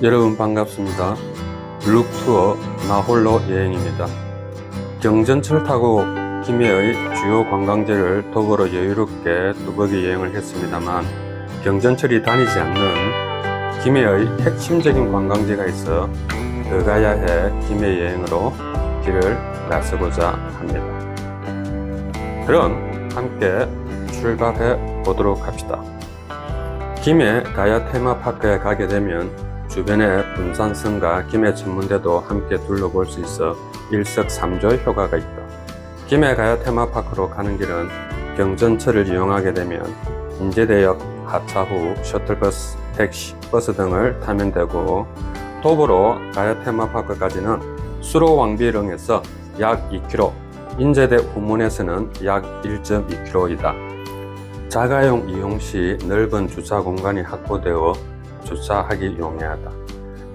여러분 반갑습니다. 룩투어 나홀로 여행입니다. 경전철 타고 김해의 주요 관광지를 도보로 여유롭게 뚜벅이 여행을 했습니다만 경전철이 다니지 않는 김해의 핵심적인 관광지가 있어 더 가야 해 김해 여행으로 길을 나서고자 합니다. 그럼 함께 출발해 보도록 합시다. 김해 가야 테마파크에 가게 되면 주변에 분산성과 김해 천문대도 함께 둘러볼 수 있어 일석삼조 효과가 있다. 김해 가야 테마파크로 가는 길은 경전철을 이용하게 되면 인제대역 하차 후 셔틀버스, 택시, 버스 등을 타면 되고, 도보로 가야 테마파크까지는 수로왕비령에서 약 2km, 인제대 후문에서는 약 1.2km이다. 자가용 이용 시 넓은 주차 공간이 확보되어 주차하기 용이하다.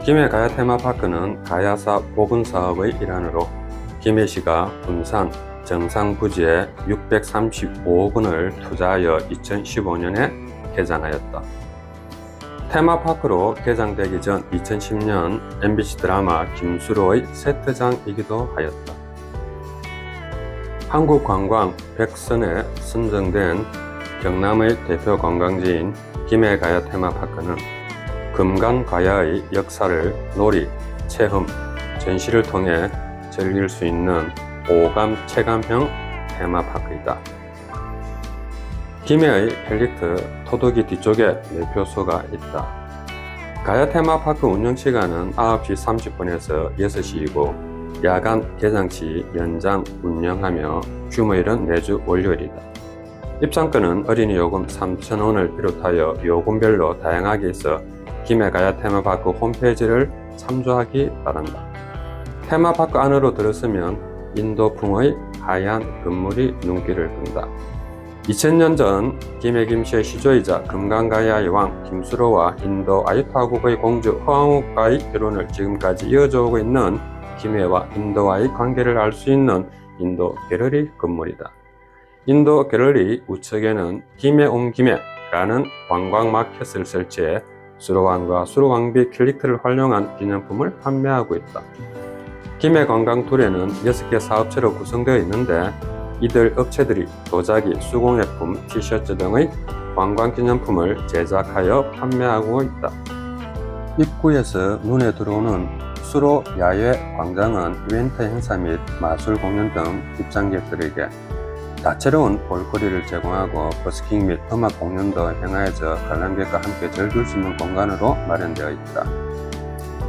김해 가야 테마파크는 가야사 보건사업의 일환으로 김해시가 군산 정상 부지에 635억 원을 투자하여 2015년에 개장하였다. 테마파크로 개장되기 전 2010년 MBC 드라마 김수로의 세트장이기도 하였다. 한국관광 100선에 선정된 경남의 대표 관광지인 김해 가야 테마파크는 금간 가야의 역사를 놀이, 체험, 전시를 통해 즐길 수 있는 오감 체감형 테마파크이다. 김해의 펠리트 토덕이 뒤쪽에 매표소가 있다. 가야 테마파크 운영시간은 9시 30분에서 6시이고 야간 개장시 연장 운영하며 휴무일은 매주 월요일이다. 입장권은 어린이 요금 3,000원을 비롯하여 요금별로 다양하게 있어 김해 가야 테마파크 홈페이지를 참조하기 바란다. 테마파크 안으로 들어서면 인도풍의 하얀 건물이 눈길을 끈다. 2000년 전 김해 김씨의 시조이자 금강가야의 왕 김수로와 인도 아유타국의 공주 허황욱과의 결혼을 지금까지 이어져 오고 있는 김해와 인도와의 관계를 알 수 있는 인도 갤러리 건물이다. 인도 갤러리 우측에는 김해 온 김해라는 관광 마켓을 설치해 수로왕과 수로왕비 킬리트를 활용한 기념품을 판매하고 있다. 김해 관광 툴에는 6개 사업체로 구성되어 있는데 이들 업체들이 도자기, 수공예품, 티셔츠 등의 관광 기념품을 제작하여 판매하고 있다. 입구에서 눈에 들어오는 수로 야외 광장은 이벤트 행사 및 마술 공연 등 입장객들에게 다채로운 볼거리를 제공하고 버스킹 및 음악 공연도 행하여져 관람객과 함께 즐길 수 있는 공간으로 마련되어 있다.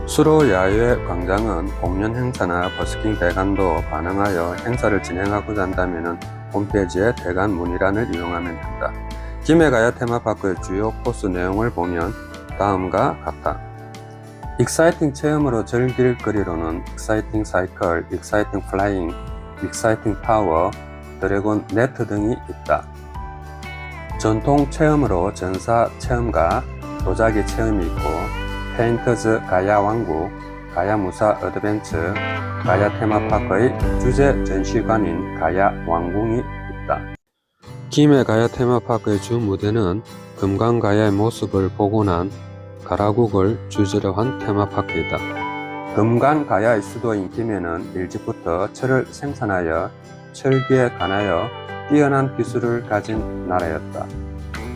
수로 야외 광장은 공연 행사나 버스킹 대관도 반영하여 행사를 진행하고자 한다면 홈페이지의 대관 문의란을 이용하면 된다. 김해 가야 테마파크의 주요 코스 내용을 보면 다음과 같다. 익사이팅 체험으로 즐길 거리로는 익사이팅 사이클, 익사이팅 플라잉, 익사이팅 파워, 드래곤 네트 등이 있다. 전통 체험으로 전사 체험과 도자기 체험이 있고 페인터즈 가야 왕국, 가야 무사 어드벤처, 가야 테마파크의 주제 전시관인 가야 왕궁이 있다. 김해 가야 테마파크의 주 무대는 금강 가야의 모습을 복원한 가라국을 주제로 한 테마파크이다. 금강 가야의 수도인 김해는 일찍부터 철을 생산하여 철기에 관하여 뛰어난 기술을 가진 나라였다.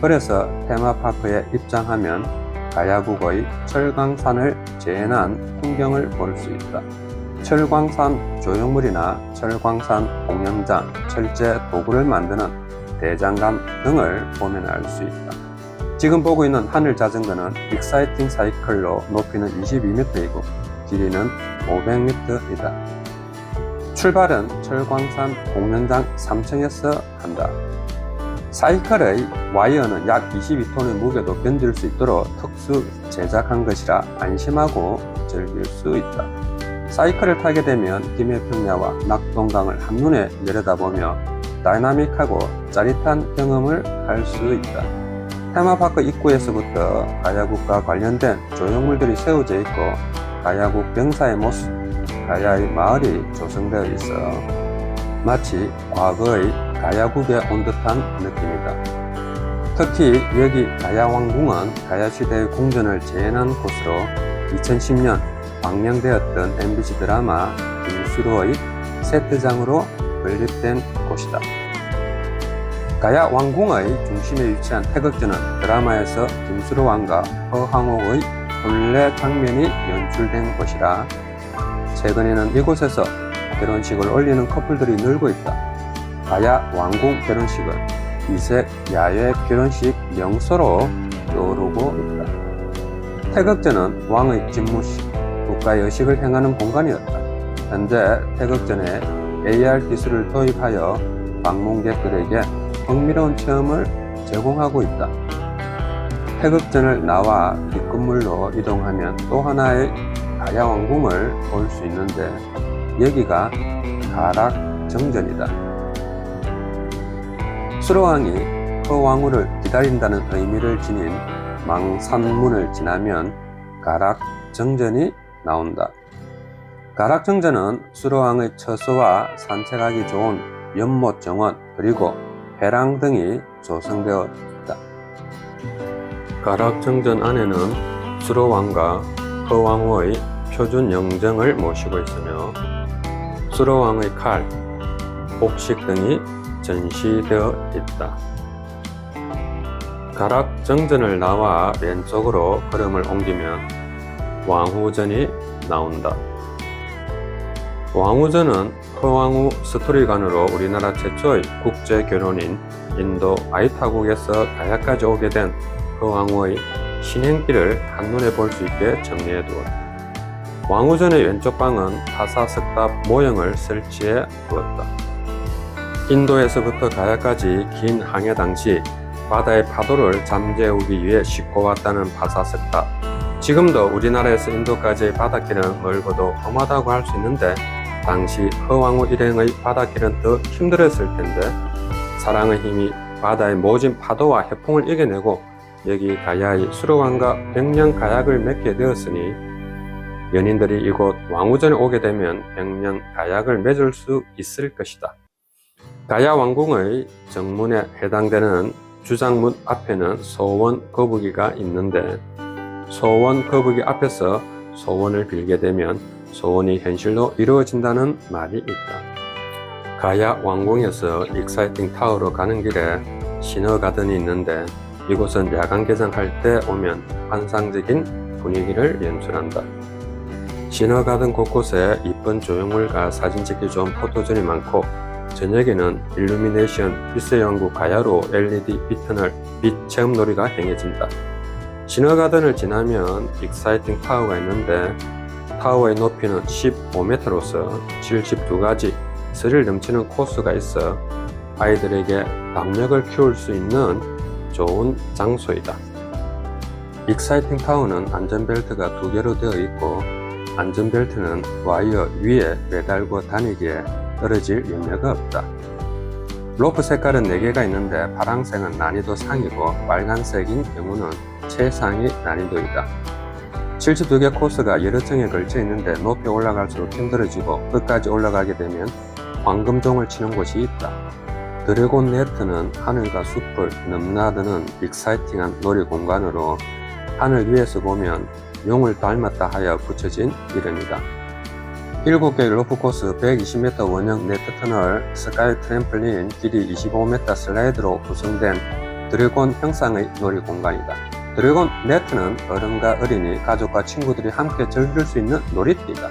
그래서 테마파크에 입장하면 가야국의 철광산을 재현한 풍경을 볼 수 있다. 철광산 조형물이나 철광산 공연장, 철제 도구를 만드는 대장감 등을 보면 알 수 있다. 지금 보고 있는 하늘 자전거는 익사이팅 사이클로 높이는 22m이고 길이는 500m이다. 출발은 철광산 공연장 3층에서 한다. 사이클의 와이어는 약 22톤의 무게도 견딜 수 있도록 특수 제작한 것이라 안심하고 즐길 수 있다. 사이클을 타게 되면 김해평야와 낙동강을 한눈에 내려다보며 다이나믹하고 짜릿한 경험을 할 수 있다. 테마파크 입구에서부터 가야국과 관련된 조형물들이 세워져 있고 가야국 병사의 모습, 가야의 마을이 조성되어 있어 마치 과거의 가야국에 온 듯한 느낌이다. 특히 여기 가야왕궁은 가야시대의 궁전을 재현한 곳으로 2010년 방영되었던 MBC 드라마 김수로의 세트장으로 건립된 곳이다. 가야 왕궁의 중심에 위치한 태극전은 드라마에서 김수로 왕과 허황호의 혼례 장면이 연출된 곳이라 최근에는 이곳에서 결혼식을 올리는 커플들이 늘고 있다. 가야 왕궁 결혼식은 이색 야외 결혼식 명소로 떠오르고 있다. 태극전은 왕의 집무실, 국가여식을 행하는 공간이었다. 현재 태극전에 AR 기술을 도입하여 방문객들에게 흥미로운 체험을 제공하고 있다. 태극전을 나와 뒷건물로 이동하면 또 하나의 가야 왕궁을 볼 수 있는데 여기가 가락정전이다. 수로왕이 허왕후를 기다린다는 의미를 지닌 망산문을 지나면 가락정전이 나온다. 가락정전은 수로왕의 처소와 산책하기 좋은 연못 정원 그리고 회랑 등이 조성되어 있다. 가락정전 안에는 수로왕과 허왕후의 표준 영정을 모시고 있으며 수로왕의 칼, 복식 등이 전시되어 있다. 가락정전을 나와 왼쪽으로 걸음을 옮기면 왕후전이 나온다. 왕후전은 허왕후 스토리관으로 우리나라 최초의 국제 결혼인 인도 아이타국에서 가야까지 오게 된 허왕후의 신행길을 한눈에 볼 수 있게 정리해 두었다. 왕후전의 왼쪽 방은 파사석탑 모형을 설치해 두었다. 인도에서부터 가야까지 긴 항해 당시 바다의 파도를 잠재우기 위해 싣고 왔다는 파사석탑. 지금도 우리나라에서 인도까지의 바닷길은 넓어도 험하다고 할 수 있는데 당시 허왕후 일행의 바닷길은 더 힘들었을 텐데 사랑의 힘이 바다의 모진 파도와 해풍을 이겨내고 여기 가야의 수로왕과 백년 가약을 맺게 되었으니 연인들이 이곳 왕후전에 오게 되면 백년 가약을 맺을 수 있을 것이다. 가야 왕궁의 정문에 해당되는 주장문 앞에는 소원 거북이가 있는데 소원 거북이 앞에서 소원을 빌게 되면 소원이 현실로 이루어진다는 말이 있다. 가야 왕궁에서 익사이팅 타워로 가는 길에 시너가든이 있는데 이곳은 야간 개장할 때 오면 환상적인 분위기를 연출한다. 시너가든 곳곳에 이쁜 조형물과 사진 찍기 좋은 포토존이 많고 저녁에는 일루미네이션 빛의 왕국 가야로 LED 빛터널 빛 체험놀이가 행해진다. 시너가든을 지나면 익사이팅 타워가 있는데 타워의 높이는 15m로서 72가지 스릴 넘치는 코스가 있어 아이들에게 담력을 키울 수 있는 좋은 장소이다. 익사이팅 타워는 안전벨트가 2개로 되어 있고 안전벨트는 와이어 위에 매달고 다니기에 떨어질 염려가 없다. 로프 색깔은 4개가 있는데 파란색은 난이도 상이고 빨간색인 경우는 최상위 난이도이다. 72개 코스가 여러 층에 걸쳐 있는데 높이 올라갈수록 힘들어지고 끝까지 올라가게 되면 황금종을 치는 곳이 있다. 드래곤 네트는 하늘과 숲을 넘나드는 익사이팅한 놀이공간으로 하늘 위에서 보면 용을 닮았다 하여 붙여진 이름이다. 7개의 로프 코스 120m 원형 네트 터널, 스카이 트램플린, 길이 25m 슬라이드로 구성된 드래곤 형상의 놀이공간이다. 드래곤 네트는 어른과 어린이, 가족과 친구들이 함께 즐길 수 있는 놀이터이다.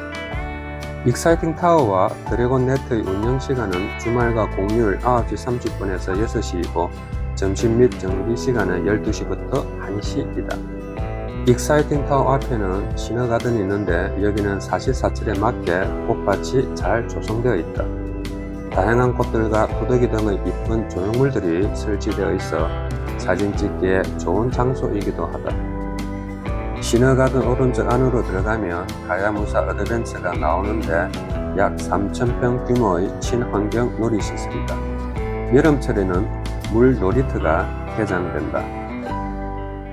익사이팅 타워와 드래곤 네트의 운영시간은 주말과 공휴일 9시 30분에서 6시이고 점심 및 정비시간은 12시부터 1시이다. 익사이팅 타워 앞에는 시너가든이 있는데 여기는 사시사철에 맞게 꽃밭이 잘 조성되어 있다. 다양한 꽃들과 토덕이 등의 이쁜 조형물들이 설치되어 있어 사진 찍기에 좋은 장소이기도 하다. 시너가든 오른쪽 안으로 들어가면 가야무사 어드벤처가 나오는데 약 3,000평 규모의 친환경 놀이시설이다. 여름철에는 물 놀이터가 개장된다.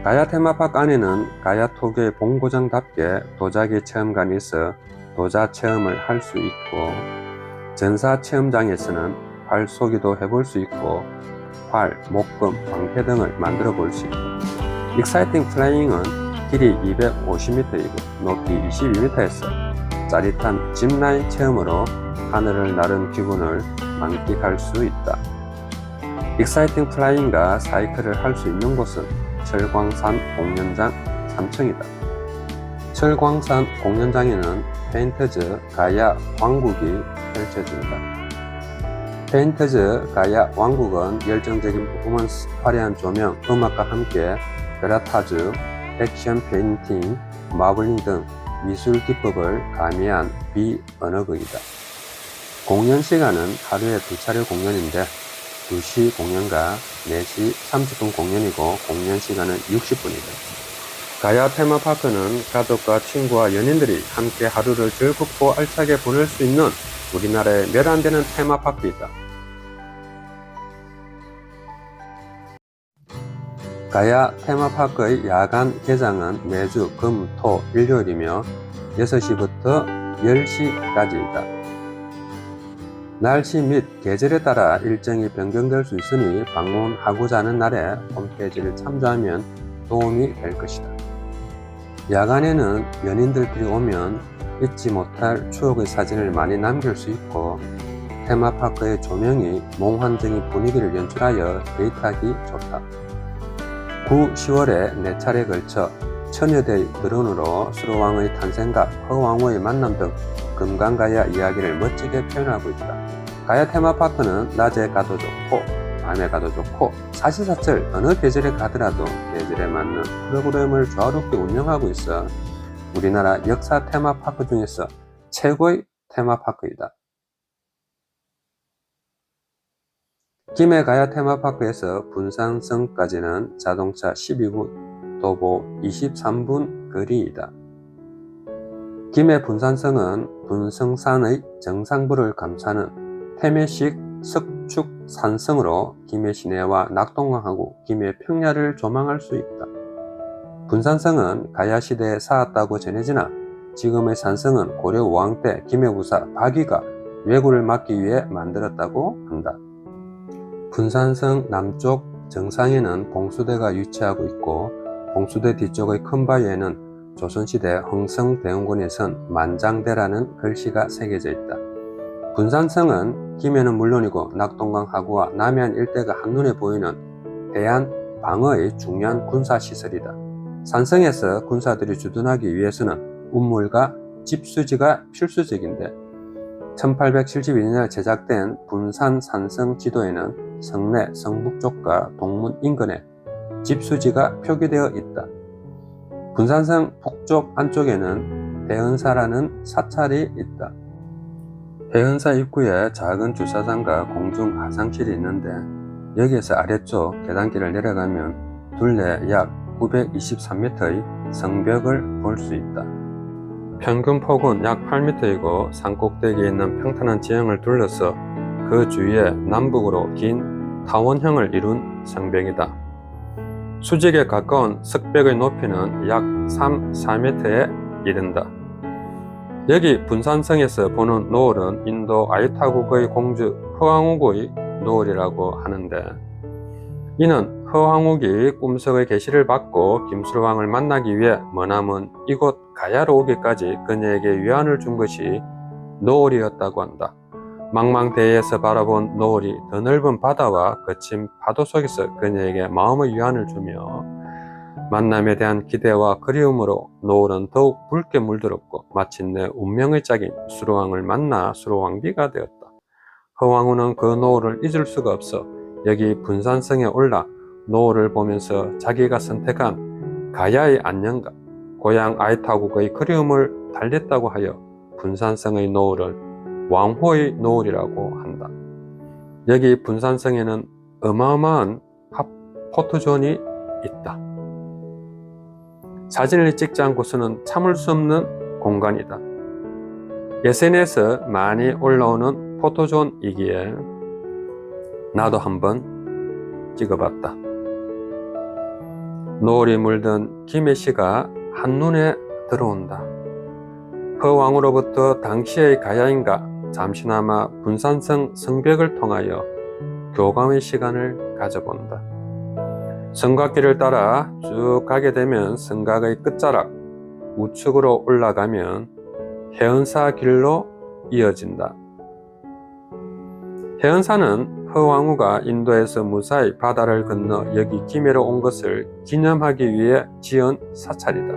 가야 테마파크 안에는 가야 토교의 본고장답게 도자기 체험관이 있어 도자 체험을 할 수 있고 전사 체험장에서는 활 쏘기도 해볼 수 있고 활, 목금, 방패 등을 만들어 볼 수 있고 익사이팅 플레잉은 길이 250m이고 높이 22m였어. 짜릿한 짚라인 체험으로 하늘을 나른 기분을 만끽할 수 있다. 익사이팅 플라잉과 사이클을 할 수 있는 곳은 철광산 공연장 3층이다. 철광산 공연장에는 페인터즈 가야 왕국이 펼쳐진다. 페인터즈 가야 왕국은 열정적인 퍼포먼스, 화려한 조명, 음악과 함께 그라타즈, 액션 페인팅, 마블링 등 미술 기법을 가미한 비언어극이다. 공연 시간은 하루에 2차례 공연인데 2시 공연과 4시 30분 공연이고 공연 시간은 60분이다. 가야 테마파크는 가족과 친구와 연인들이 함께 하루를 즐겁고 알차게 보낼 수 있는 우리나라의 몇 안 되는 테마파크이다. 가야 테마파크의 야간 개장은 매주 금, 토, 일요일이며 6시부터 10시까지이다. 날씨 및 계절에 따라 일정이 변경될 수 있으니 방문하고자 하는 날에 홈페이지를 참조하면 도움이 될 것이다. 야간에는 연인들끼리 오면 잊지 못할 추억의 사진을 많이 남길 수 있고 테마파크의 조명이 몽환적인 분위기를 연출하여 데이트하기 좋다. 9, 10월에 4차례 걸쳐 처녀대의 드론으로 수로왕의 탄생과 허왕후의 만남 등 금강가야 이야기를 멋지게 표현하고 있다. 가야 테마파크는 낮에 가도 좋고 밤에 가도 좋고 사시사철 어느 계절에 가더라도 계절에 맞는 프로그램을 조화롭게 운영하고 있어 우리나라 역사 테마파크 중에서 최고의 테마파크이다. 김해 가야 테마파크에서 분산성까지는 자동차 12분, 도보 23분 거리이다. 김해 분산성은 분성산의 정상부를 감싸는 태매식 석축산성으로 김해 시내와 낙동강하고 김해 평야를 조망할 수 있다. 분산성은 가야시대에 쌓았다고 전해지나 지금의 산성은 고려 5왕 때 김해부사 박위가 왜구를 막기 위해 만들었다고 한다. 분산성 남쪽 정상에는 봉수대가 위치하고 있고 봉수대 뒤쪽의 큰 바위에는 조선시대 흥성대원군에 선 만장대라는 글씨가 새겨져 있다. 분산성은 김해는 물론이고 낙동강 하구와 남해안 일대가 한눈에 보이는 해안 방어의 중요한 군사시설이다. 산성에서 군사들이 주둔하기 위해서는 운물과 집수지가 필수적인데 1872년에 제작된 분산 산성 지도에는 성내, 성북쪽과 동문 인근에 집수지가 표기되어 있다. 분산성 북쪽 안쪽에는 해은사라는 사찰이 있다. 해은사 입구에 작은 주차장과 공중 화장실이 있는데 여기에서 아래쪽 계단길을 내려가면 둘레 약 923m의 성벽을 볼 수 있다. 평균 폭은 약 8m이고 산꼭대기에 있는 평탄한 지형을 둘러서 그 주위에 남북으로 긴 타원형을 이룬 성벽이다. 수직에 가까운 석벽의 높이는 약 3, 4m에 이른다. 여기 분산성에서 보는 노을은 인도 아유타국의 공주 허왕욱의 노을이라고 하는데 이는 허왕욱이 꿈속의 계시를 받고 김수로왕을 만나기 위해 머나먼 이곳 가야로 오기까지 그녀에게 위안을 준 것이 노을이었다고 한다. 망망대해에서 바라본 노을이 더 넓은 바다와 거친 파도 속에서 그녀에게 마음의 위안을 주며 만남에 대한 기대와 그리움으로 노을은 더욱 붉게 물들었고 마침내 운명의 짝인 수로왕을 만나 수로왕비가 되었다. 허왕후는 그 노을을 잊을 수가 없어 여기 분산성에 올라 노을을 보면서 자기가 선택한 가야의 안녕과 고향 아이타국의 그리움을 달랬다고 하여 분산성의 노을을 왕후의 노을이라고 한다. 여기 분산성에는 어마어마한 포토존이 있다. 사진을 찍지 않고서는 참을 수 없는 공간이다. SNS에 많이 올라오는 포토존이기에 나도 한번 찍어봤다. 노을이 물든 김해시가 한눈에 들어온다. 허왕으로부터 당시의 가야인과 잠시나마 분산성 성벽을 통하여 교감의 시간을 가져본다. 성곽길을 따라 쭉 가게 되면 성곽의 끝자락 우측으로 올라가면 해은사 길로 이어진다. 해은사는 허왕우가 인도에서 무사히 바다를 건너 여기 김해로 온 것을 기념하기 위해 지은 사찰이다.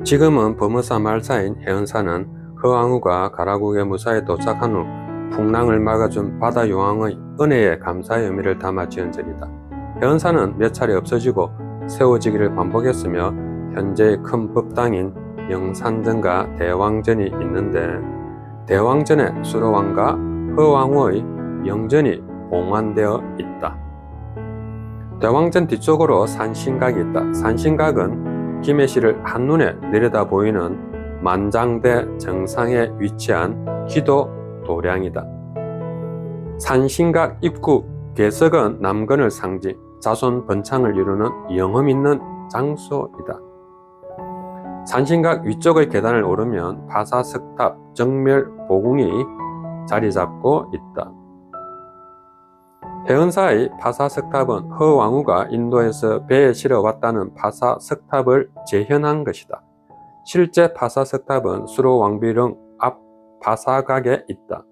지금은 범어사 말사인 해은사는 허왕우가 가라국에 무사히 도착한 후 풍랑을 막아준 바다요왕의 은혜에 감사의 의미를 담아 지은 절이다. 해은사는 몇 차례 없어지고 세워지기를 반복했으며 현재의 큰 법당인 영산전과 대왕전이 있는데 대왕전에 수로왕과 허왕우의 영전이 봉안되어 있다. 대왕전 뒤쪽으로 산신각이 있다. 산신각은 김해시를 한눈에 내려다 보이는 만장대 정상에 위치한 기도 도량이다. 산신각 입구 개석은 남건을 상징, 자손 번창을 이루는 영험 있는 장소이다. 산신각 위쪽의 계단을 오르면 파사석탑 정멸 보궁이 자리 잡고 있다. 해은사의 파사석탑은 허왕우가 인도에서 배에 실어 왔다는 파사석탑을 재현한 것이다. 실제 파사석탑은 수로왕비릉 앞 파사각에 있다.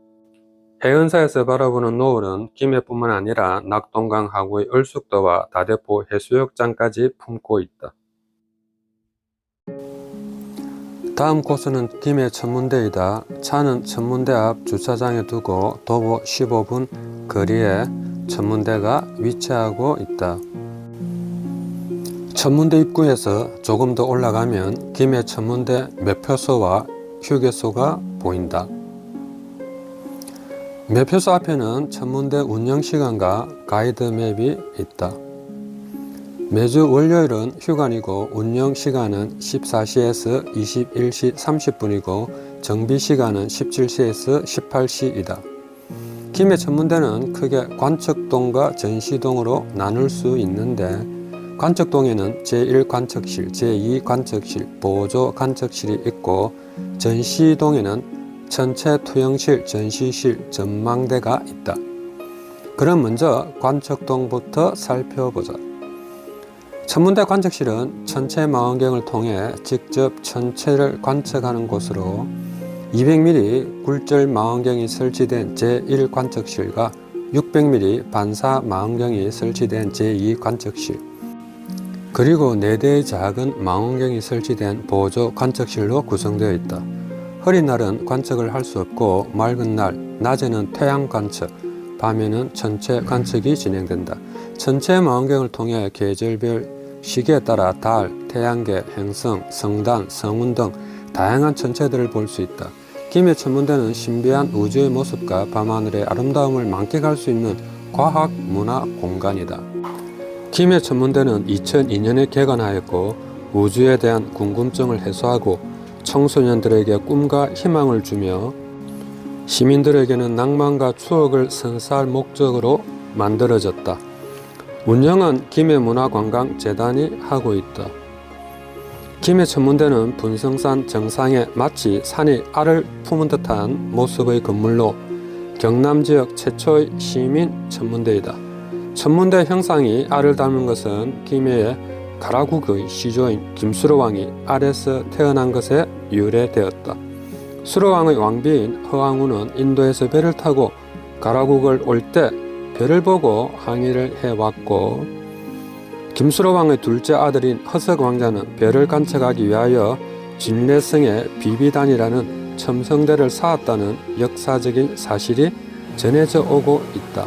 해은사에서 바라보는 노을은 김해뿐만 아니라 낙동강 하구의 얼숙도와 다대포 해수욕장까지 품고 있다. 다음 코스는 김해 천문대이다. 차는 천문대 앞 주차장에 두고 도보 15분 거리에 천문대가 위치하고 있다. 천문대 입구에서 조금 더 올라가면 김해 천문대 매표소와 휴게소가 보인다. 매표소 앞에는 천문대 운영시간과 가이드맵이 있다. 매주 월요일은 휴관이고 운영시간은 14시에서 21시 30분이고 정비시간은 17시에서 18시이다. 김해 천문대는 크게 관측동과 전시동으로 나눌 수 있는데 관측동에는 제1관측실, 제2관측실, 보조관측실이 있고 전시동에는 천체 투영실, 전시실, 전망대가 있다. 그럼 먼저 관측동부터 살펴보자. 천문대 관측실은 천체 망원경을 통해 직접 천체를 관측하는 곳으로 200mm 굴절 망원경이 설치된 제1관측실과 600mm 반사 망원경이 설치된 제2관측실, 그리고 4대의 작은 망원경이 설치된 보조 관측실로 구성되어 있다. 흐린 날은 관측을 할 수 없고 맑은 날, 낮에는 태양 관측, 밤에는 천체 관측이 진행된다. 천체 망원경을 통해 계절별 시기에 따라 달, 태양계, 행성, 성단, 성운 등 다양한 천체들을 볼 수 있다. 김해 천문대는 신비한 우주의 모습과 밤하늘의 아름다움을 만끽할 수 있는 과학 문화 공간이다. 김해 천문대는 2002년에 개관하였고 우주에 대한 궁금증을 해소하고 청소년들에게 꿈과 희망을 주며 시민들에게는 낭만과 추억을 선사할 목적으로 만들어졌다. 운영은 김해문화관광재단이 하고 있다. 김해 천문대는 분성산 정상에 마치 산이 알을 품은 듯한 모습의 건물로 경남 지역 최초의 시민 천문대이다. 천문대 형상이 알을 닮은 것은 김해의 가라국의 시조인 김수로왕이 알에서 태어난 것에 유래되었다. 수로왕의 왕비인 허왕우는 인도에서 배를 타고 가라국을 올 때 별을 보고 항해를 해왔고, 김수로왕의 둘째 아들인 허석왕자는 별을 관측하기 위하여 진례성의 비비단이라는 첨성대를 쌓았다는 역사적인 사실이 전해져 오고 있다.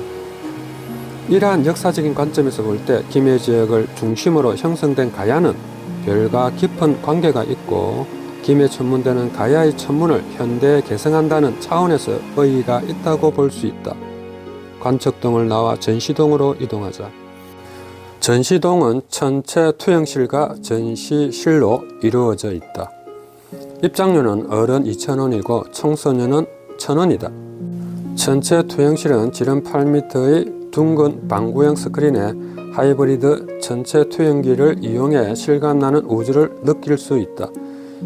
이러한 역사적인 관점에서 볼 때 김해 지역을 중심으로 형성된 가야는 별과 깊은 관계가 있고, 김해 천문대는 가야의 천문을 현대에 개성한다는 차원에서 의의가 있다고 볼 수 있다. 관측동을 나와 전시동으로 이동하자. 전시동은 천체 투영실과 전시실로 이루어져 있다. 입장료는 어른 2,000원이고 청소년은 1,000원이다. 천체 투영실은 지름 8m의 둥근 방구형 스크린에 하이브리드 천체 투영기를 이용해 실감나는 우주를 느낄 수 있다.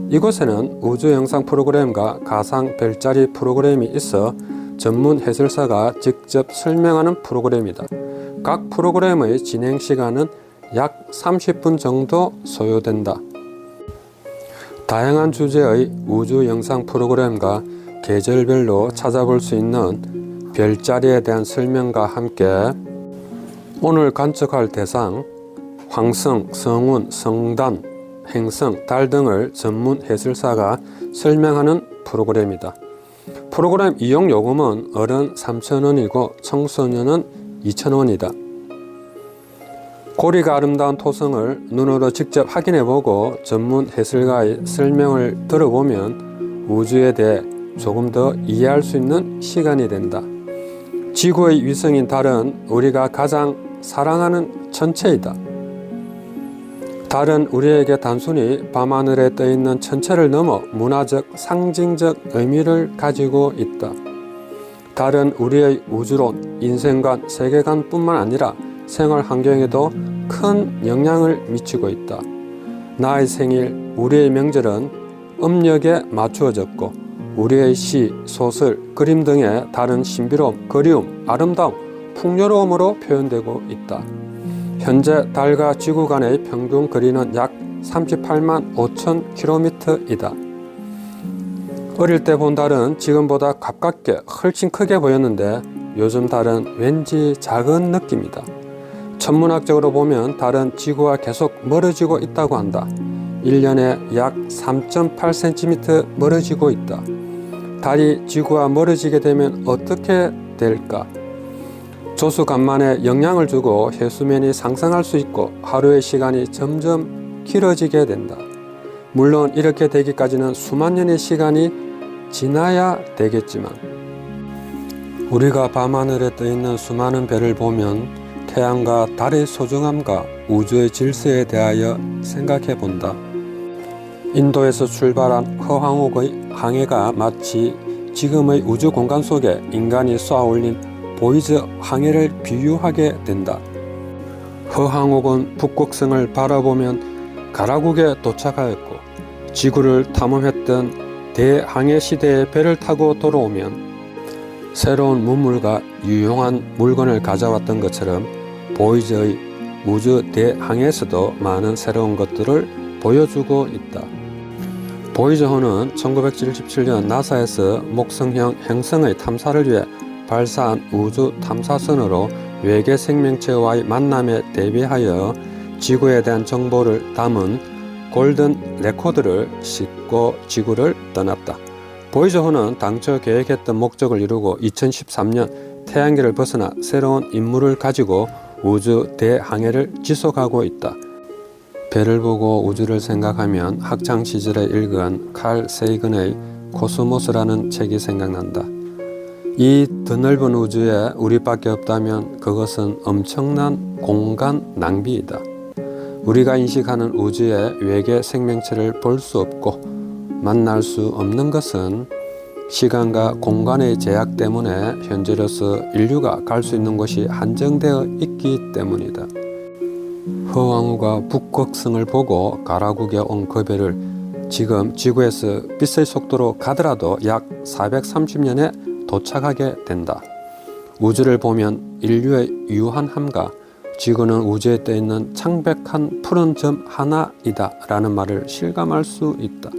이곳에는 우주 영상 프로그램과 가상 별자리 프로그램이 있어 전문 해설사가 직접 설명하는 프로그램이다. 각 프로그램의 진행 시간은 약 30분 정도 소요된다. 다양한 주제의 우주 영상 프로그램과 계절별로 찾아볼 수 있는 별자리에 대한 설명과 함께 오늘 관측할 대상, 황성, 성운, 성단, 행성, 달 등을 전문 해설사가 설명하는 프로그램이다. 프로그램 이용 요금은 어른 3,000원이고 청소년은 2,000원이다. 고리가 아름다운 토성을 눈으로 직접 확인해보고 전문 해설가의 설명을 들어보면 우주에 대해 조금 더 이해할 수 있는 시간이 된다. 지구의 위성인 달은 우리가 가장 사랑하는 천체이다. 달은 우리에게 단순히 밤하늘에 떠있는 천체를 넘어 문화적, 상징적 의미를 가지고 있다. 달은 우리의 우주론, 인생관, 세계관뿐만 아니라 생활 환경에도 큰 영향을 미치고 있다. 나의 생일, 우리의 명절은 음력에 맞추어졌고 우리의 시, 소설, 그림 등의 다른 신비로움, 그리움, 아름다움, 풍요로움으로 표현되고 있다. 현재 달과 지구 간의 평균 거리는 약 38만 5천 km이다. 어릴 때 본 달은 지금보다 가깝게 훨씬 크게 보였는데 요즘 달은 왠지 작은 느낌이다. 천문학적으로 보면 달은 지구와 계속 멀어지고 있다고 한다. 1년에 약 3.8cm 멀어지고 있다. 달이 지구와 멀어지게 되면 어떻게 될까? 조수간만에 영향을 주고 해수면이 상승할 수 있고 하루의 시간이 점점 길어지게 된다. 물론 이렇게 되기까지는 수만 년의 시간이 지나야 되겠지만 우리가 밤하늘에 떠있는 수많은 별을 보면 태양과 달의 소중함과 우주의 질서에 대하여 생각해 본다. 인도에서 출발한 허황옥의 항해가 마치 지금의 우주 공간 속에 인간이 쏘아올린 보이저 항해를 비유하게 된다. 허황옥은 북극성을 바라보면 가라국에 도착하였고 지구를 탐험했던 대항해 시대의 배를 타고 돌아오면 새로운 문물과 유용한 물건을 가져왔던 것처럼 보이저의 우주 대항해에서도 많은 새로운 것들을 보여주고 있다. 보이저호는 1977년 나사에서 목성형 행성의 탐사를 위해 발사한 우주 탐사선으로 외계 생명체와의 만남에 대비하여 지구에 대한 정보를 담은 골든 레코드를 싣고 지구를 떠났다. 보이저호는 당초 계획했던 목적을 이루고 2013년 태양계를 벗어나 새로운 임무를 가지고 우주 대항해를 지속하고 있다. 별을 보고 우주를 생각하면 학창시절에 읽은 칼 세이건의 코스모스라는 책이 생각난다. 이 드넓은 우주에 우리밖에 없다면 그것은 엄청난 공간 낭비이다. 우리가 인식하는 우주의 외계 생명체를 볼 수 없고 만날 수 없는 것은 시간과 공간의 제약 때문에 현재로서 인류가 갈 수 있는 곳이 한정되어 있기 때문이다. 허황우가 북극성을 보고 가라국에 온 그 배를 지금 지구에서 빛의 속도로 가더라도 약 430년에 도착하게 된다. 우주를 보면 인류의 유한함과 지구는 우주에 떠있는 창백한 푸른 점 하나이다 라는 말을 실감할 수 있다.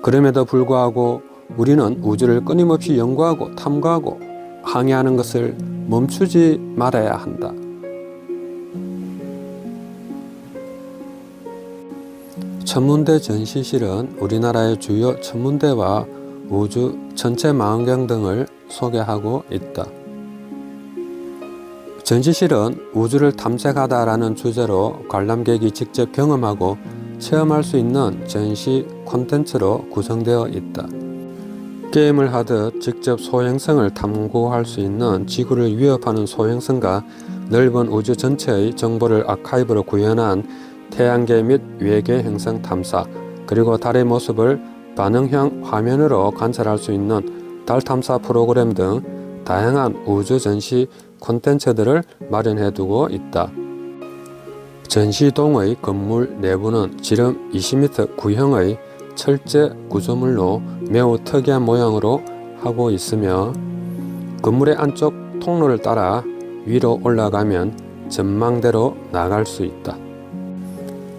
그럼에도 불구하고 우리는 우주를 끊임없이 연구하고 탐구하고 항해하는 것을 멈추지 말아야 한다. 천문대 전시실은 우리나라의 주요 천문대와 우주 전체 망원경 등을 소개하고 있다. 전시실은 우주를 탐색하다라는 주제로 관람객이 직접 경험하고 체험할 수 있는 전시 콘텐츠로 구성되어 있다. 게임을 하듯 직접 소행성을 탐구할 수 있는 지구를 위협하는 소행성과 넓은 우주 전체의 정보를 아카이브로 구현한 태양계 및 외계 행성 탐사, 그리고 달의 모습을 반응형 화면으로 관찰할 수 있는 달 탐사 프로그램 등 다양한 우주 전시 콘텐츠들을 마련해 두고 있다. 전시동의 건물 내부는 지름 20m 구형의 철제 구조물로 매우 특이한 모양으로 하고 있으며 건물의 안쪽 통로를 따라 위로 올라가면 전망대로 나갈 수 있다.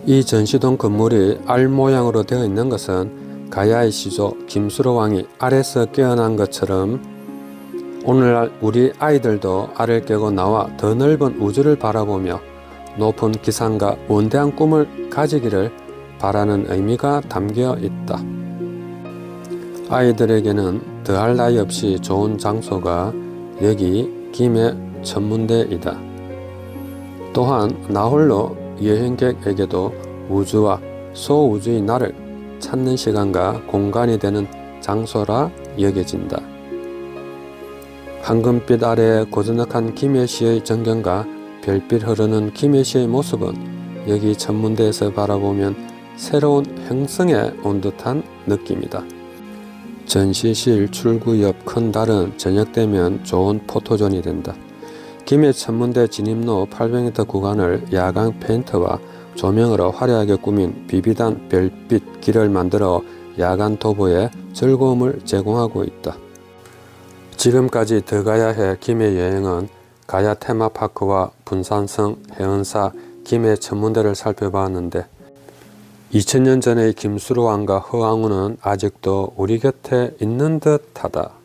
이 전시동 건물이 알 모양으로 되어 있는 것은 가야의 시조 김수로 왕이 알에서 깨어난 것처럼 오늘날 우리 아이들도 알을 깨고 나와 더 넓은 우주를 바라보며 높은 기상과 원대한 꿈을 가지기를 바라는 의미가 담겨 있다. 아이들에게는 더할 나위 없이 좋은 장소가 여기 김해 천문대이다. 또한 나홀로 여행객에게도 우주와 소우주의 나를 찾는 시간과 공간이 되는 장소라 여겨진다. 황금빛 아래 고즈넉한 김해시의 전경과 별빛 흐르는 김해시의 모습은 여기 천문대에서 바라보면 새로운 행성에 온 듯한 느낌이다. 전시실 출구 옆 큰 달은 저녁 되면 좋은 포토존이 된다. 김해 천문대 진입로 800m 구간을 야광 페인트와 조명으로 화려하게 꾸민 비비단 별빛 길을 만들어 야간 도보에 즐거움을 제공하고 있다. 지금까지 더 가야 해 김해 여행은 가야 테마파크와 분산성, 해운사, 김해 천문대를 살펴봤는데 2000년 전의 김수로 왕과 허왕우는 아직도 우리 곁에 있는 듯하다.